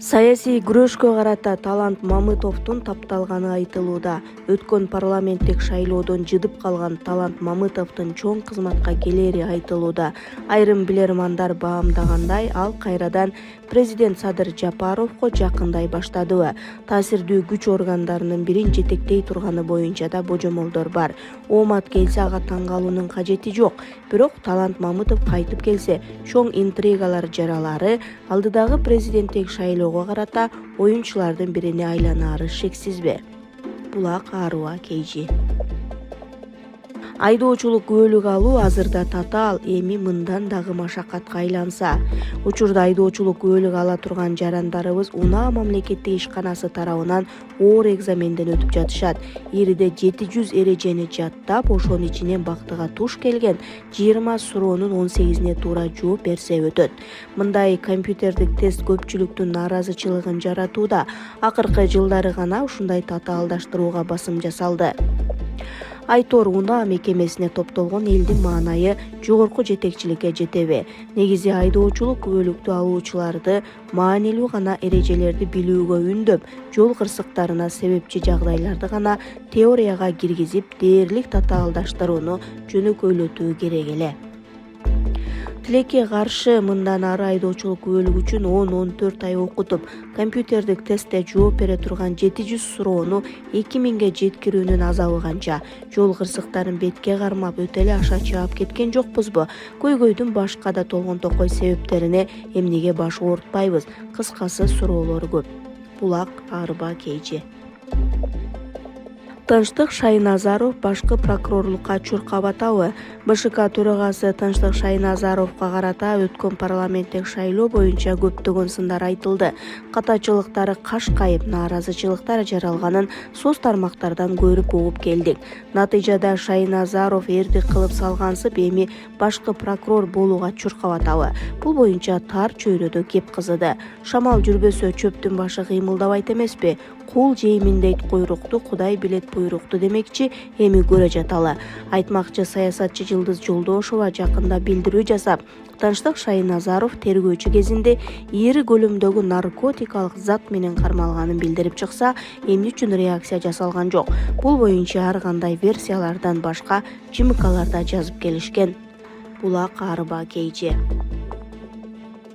Саясий күрөшкө карата Талант Мамытовдун тапталганы айтылууда. Өткөн парламенттик шайлоодон жыдып калган Талант Мамытовдун чоң кызматка келери айтылууда. Айрым билермандар баамдагандай, ал кайрадан президент Садыр Жапаровго жакындай баштадыбы. Таасирдүү күч органдарынын бирин жетектей турганы боюнча да божомолдор бар. Оомат келсе ага таң калуунун кажети жок. Бирок Талант Мамытов кайтып келсе, чоң интригалар жаралары алдыдагы президенттик шайлоого карата оюнчулардын бирине айланаары шексизби? Булак Аруа KG. Айдоочулук күбөлүк алуу азырда татаал, эми мындан дагы машакатка айланса. Учурда айдоочулук күбөлүк ала турган жарандарыбыз Унаа мамлекеттик ишканасы тарабынан оор экзаменден өтүп жатышат. Ириде 700 эрежени жаттап, ошонун ичинен бактыга туш келген 20 суроонун 18-ине туура жооп берсе өтөт. Мындай компьютердик тест көпчүлүктүн нааразычылыгын жаратууда. Акыркы жылдары гана ушундай татаалдаштырууга басым жасалды. Айтор Унаа мекемесине топтолгон элдин маанайы жогорку жетекчиликке жетеби? Негизи айдоочулук күбөлүктү алуучуларды маанилүү гана эрежелерди билүүгө үндөп, жол кырсыктарына себепчи жагдайларды гана теорияга киргизип, дээрлик татаалдаштырууну жөнөкөйлөтүү керек эле. Тилекке каршы мындан ары айдоочулук күбөлүк үчүн 10-14 ай окутуп, компьютердик тестте жооп бере турган 700 суроону 2000ге жеткирүүнүн азабы канча? Жол кырсыктарын бетке кармап өтө эле аша чаап кеткен жокпузбу? Көйгөйдүн башка да толгон токой себептерине эмнеге баш оорутпайбыз? Кыскасы суроолор көп. Булак Аруа KG. Тынчтык Шайназаров башкы прокурорлукка чуркап атабы? БШК төрагасы Тынчтык Шайназаровго карата өткөн парламенттик шайлоо боюнча көптөгөн сындар айтылды. Катачылыктары кашкайып, нааразычылыктар жаралганын соц тармактардан көрүп угуп келдик. Натыйжада Шайназаров эрдик кылып салгансып, эми башкы прокурор болууга чуркап атабы? Бул боюнча тар чөйрөдө кеп кызыды. Шамал жүрбөсө чөптүн башы кыймылдабайт эмеспи? Кул жеймин дейт куйрукту, Кудай билет буйрукту демекчи, эми көрө жаталы. Айтмакчы саясатчы Жылдыз Жолдошова жакында билдирүү жасап, Тынчтык Шайназаров тергөөчү кезинде ири көлөмдөгү наркотикалык зат менен кармалганын билдирип чыкса, эмне үчүн реакция жасалган жок? Бул боюнча ар кандай версиялардан башка жымыкаларда жазып келишкен. Булак Аруа KG.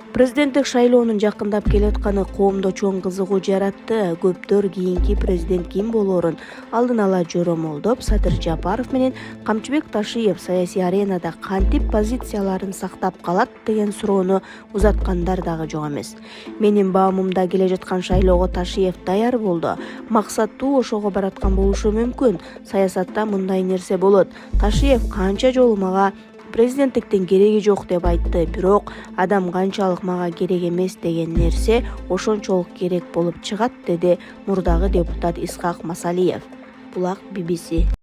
Президенттик шайлоонун жакындап келатканы коомдо чоң кызыгуу жаратты. Көптөр кийинки президент ким болоорун алдын ала жоромолдоп, Садыр Жапаров менен Камчыбек Ташиев саясий аренада кантип позицияларын сактап калат деген суроону узаткандар дагы жок эмес. Менин баамымда келе жаткан шайлоого Ташиев даяр болду. Максаттуу ошого бараткан болушу мүмкүн. Саясатта мындай нерсе болот. Ташиев канча жолу мага президенттиктин кереги жок деп айтты, бирок адам канчалык мага керек эмес деген нерсе ошончолук керек болуп чыгат, деди мурдагы депутат Исхак Масалиев. Булак BBC.